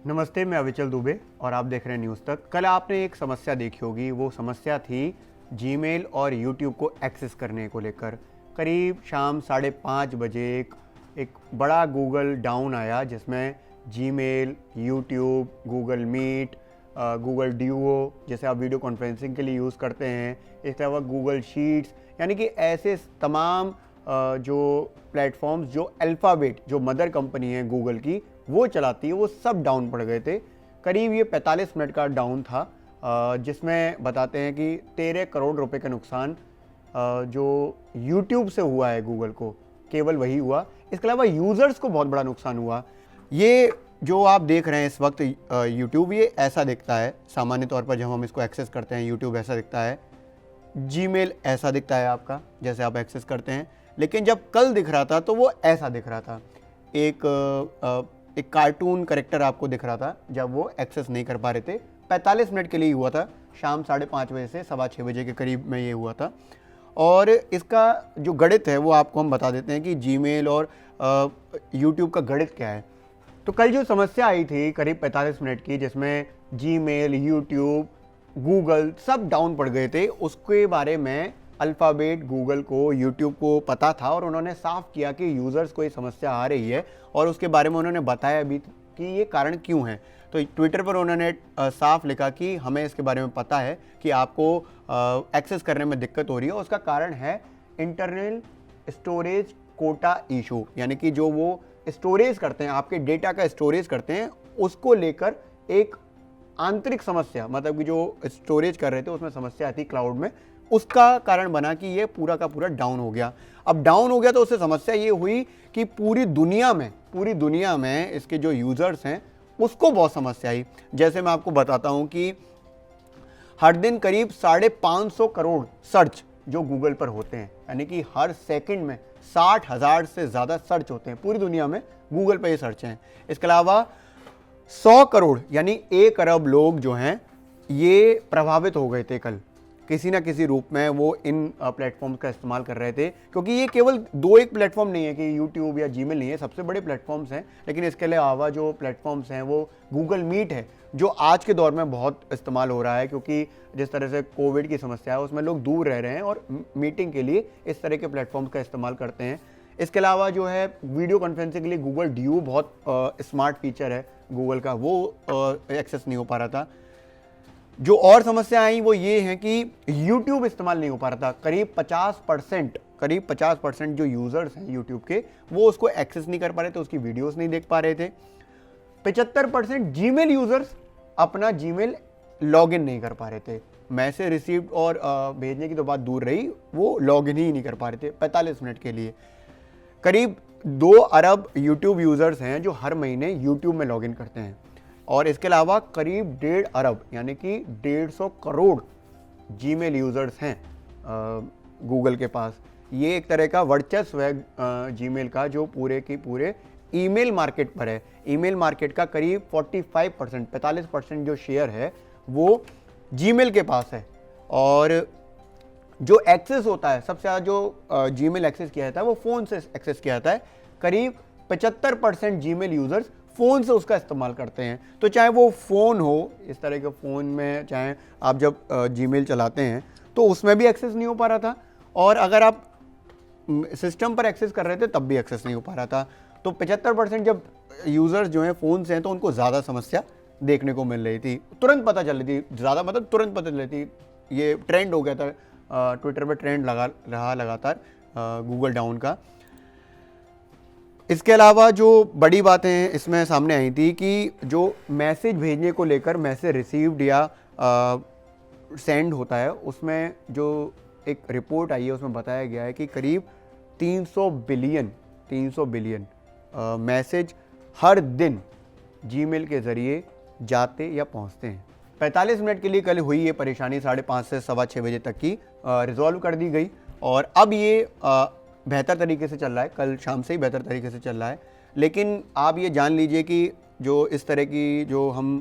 नमस्ते, मैं अविचल दुबे और आप देख रहे हैं न्यूज़ तक। कल आपने एक समस्या देखी होगी, वो समस्या थी जीमेल और यूट्यूब को एक्सेस करने को लेकर। करीब शाम 5:30 बजे एक बड़ा गूगल डाउन आया जिसमें Gmail, YouTube, Google Meet, Google Duo जैसे आप वीडियो कॉन्फ्रेंसिंग के लिए यूज़ करते हैं, इसके अलावा गूगल शीट्स, यानी कि ऐसे तमाम जो प्लेटफॉर्म्स जो अल्फ़ाबेट जो मदर कंपनी है गूगल की वो चलाती है, वो सब डाउन पड़ गए थे। करीब ये 45 मिनट का डाउन था, जिसमें बताते हैं कि 13 करोड़ रुपए का नुकसान जो यूट्यूब से हुआ है गूगल को, केवल वही हुआ। इसके अलावा यूज़र्स को बहुत बड़ा नुकसान हुआ। ये जो आप देख रहे हैं इस वक्त यूट्यूब, ये ऐसा दिखता है सामान्य तौर पर जब हम इसको एक्सेस करते हैं। यूट्यूब ऐसा दिखता है, जीमेल ऐसा दिखता है आपका जैसे आप एक्सेस करते हैं, लेकिन जब कल दिख रहा था तो वो ऐसा दिख रहा था। एक कार्टून करेक्टर आपको दिख रहा था जब वो एक्सेस नहीं कर पा रहे थे। 45 मिनट के लिए हुआ था, शाम 5:30 बजे से 6:15 बजे के करीब में ये हुआ था। और इसका जो गणित है वो आपको हम बता देते हैं कि जीमेल और यूट्यूब का गणित क्या है। तो कल जो समस्या आई थी करीब 45 मिनट की, जिसमें जीमेल, यूट्यूब, गूगल सब डाउन पड़ गए थे, उसके बारे में अल्फ़ाबेट, गूगल को, यूट्यूब को पता था और उन्होंने साफ किया कि यूज़र्स को ये समस्या आ रही है और उसके बारे में उन्होंने बताया भी कि ये कारण क्यों है। तो ट्विटर पर उन्होंने साफ लिखा कि हमें इसके बारे में पता है कि आपको एक्सेस करने में दिक्कत हो रही है, उसका कारण है इंटरनल स्टोरेज कोटा इशू, यानी कि जो वो स्टोरेज करते हैं, आपके डेटा का स्टोरेज करते हैं, उसको लेकर एक आंतरिक समस्या, मतलब कि जो स्टोरेज कर रहे थे उसमें समस्या आती क्लाउड में, उसका कारण बना कि ये पूरा का पूरा डाउन हो गया। अब डाउन हो गया तो उससे समस्या ये हुई कि पूरी दुनिया में इसके जो यूज़र्स हैं उसको बहुत समस्या आई। जैसे मैं आपको बताता हूँ कि हर दिन करीब 550 करोड़ सर्च जो गूगल पर होते हैं, यानी कि हर सेकंड में 60,000 से ज़्यादा सर्च होते हैं पूरी दुनिया में, गूगल पर ये सर्च हैं। इसके अलावा 100 करोड़ यानी 1 अरब लोग जो हैं ये प्रभावित हो गए थे कल, किसी ना किसी रूप में वो इन प्लेटफॉर्म्स का इस्तेमाल कर रहे थे। क्योंकि ये केवल 2-1 प्लेटफॉर्म नहीं है कि यूट्यूब या जीमेल नहीं है, सबसे बड़े प्लेटफॉर्म्स हैं, लेकिन इसके अलावा जो प्लेटफॉर्म्स हैं वो गूगल मीट है जो आज के दौर में बहुत इस्तेमाल हो रहा है, क्योंकि जिस तरह से कोविड की समस्या है उसमें लोग दूर रह रहे हैं और मीटिंग के लिए इस तरह के प्लेटफॉर्म्स का इस्तेमाल करते हैं। इसके अलावा जो है वीडियो कॉन्फ्रेंसिंग के लिए गूगल ड्यू बहुत स्मार्ट फीचर है गूगल का, वो एक्सेस नहीं हो पा रहा था। जो और समस्या आई वो ये है कि YouTube इस्तेमाल नहीं हो पा रहा था। करीब 50% जो यूज़र्स हैं YouTube के, वो उसको एक्सेस नहीं कर पा रहे थे, उसकी वीडियोस नहीं देख पा रहे थे। 75% जीमेल यूज़र्स अपना जीमेल लॉगिन नहीं कर पा रहे थे। मैसेज रिसीव्ड और भेजने की तो बात दूर रही, वो लॉगिन ही नहीं कर पा रहे थे 45 मिनट के लिए। करीब 2 अरब YouTube यूज़र्स हैं जो हर महीने YouTube में लॉगिन करते हैं, और इसके अलावा करीब 1.5 अरब यानी कि 150 करोड़ जीमेल यूज़र्स हैं गूगल के पास। ये एक तरह का वर्चस्व है जीमेल का, जो पूरे की पूरे ईमेल मार्केट पर है। ईमेल मार्केट का करीब 45% जो शेयर है वो जीमेल के पास है। और जो एक्सेस होता है सबसे ज़्यादा, जो जीमेल एक्सेस किया जाता है वो फ़ोन से एक्सेस किया जाता है। करीब 75% जीमेल यूज़र्स फ़ोन से उसका इस्तेमाल करते हैं। तो चाहे वो फ़ोन हो, इस तरह के फ़ोन में चाहे आप जब जीमेल चलाते हैं तो उसमें भी एक्सेस नहीं हो पा रहा था, और अगर आप सिस्टम पर एक्सेस कर रहे थे तब भी एक्सेस नहीं हो पा रहा था। तो 75% जब यूज़र्स जो हैं फ़ोन से हैं तो उनको ज़्यादा समस्या देखने को मिल रही थी, तुरंत पता चल रही थी, ज़्यादा मतलब तुरंत पता चल रही थी। ये ट्रेंड हो गया था, ट्विटर पर ट्रेंड लगा रहा लगातार गूगल डाउन का। इसके अलावा जो बड़ी बातें इसमें सामने आई थी कि जो मैसेज भेजने को लेकर, मैसेज रिसीव्ड या सेंड होता है, उसमें जो एक रिपोर्ट आई है उसमें बताया गया है कि करीब 300 बिलियन मैसेज हर दिन जीमेल के ज़रिए जाते या पहुंचते हैं। 45 मिनट के लिए कल हुई ये परेशानी 5:30 से 6:15 बजे तक की रिजॉल्व कर दी गई, और अब ये बेहतर तरीके से चल रहा है, कल शाम से ही बेहतर तरीके से चल रहा है। लेकिन आप ये जान लीजिए कि जो इस तरह की जो हम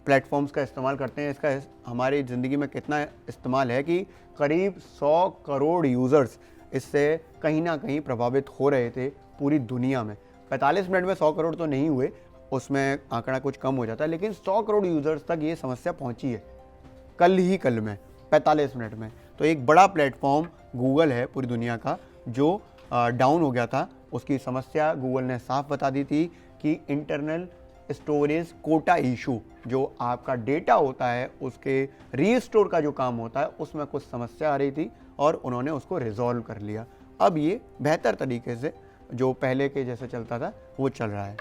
प्लेटफॉर्म्स का इस्तेमाल करते हैं, इसका हमारी ज़िंदगी में कितना इस्तेमाल है कि करीब 100 करोड़ यूज़र्स इससे कहीं ना कहीं प्रभावित हो रहे थे पूरी दुनिया में। 45 मिनट में 100 करोड़ तो नहीं हुए, उसमें आंकड़ा कुछ कम हो जाता है, लेकिन 100 करोड़ यूज़र्स तक ये समस्या पहुंची है कल में 45 मिनट में। तो एक बड़ा प्लेटफॉर्म गूगल है पूरी दुनिया का जो डाउन हो गया था। उसकी समस्या गूगल ने साफ बता दी थी कि इंटरनल स्टोरेज कोटा इशू, जो आपका डेटा होता है उसके रीस्टोर का जो काम होता है उसमें कुछ समस्या आ रही थी और उन्होंने उसको रिजॉल्व कर लिया। अब ये बेहतर तरीके से जो पहले के जैसे चलता था वो चल रहा है।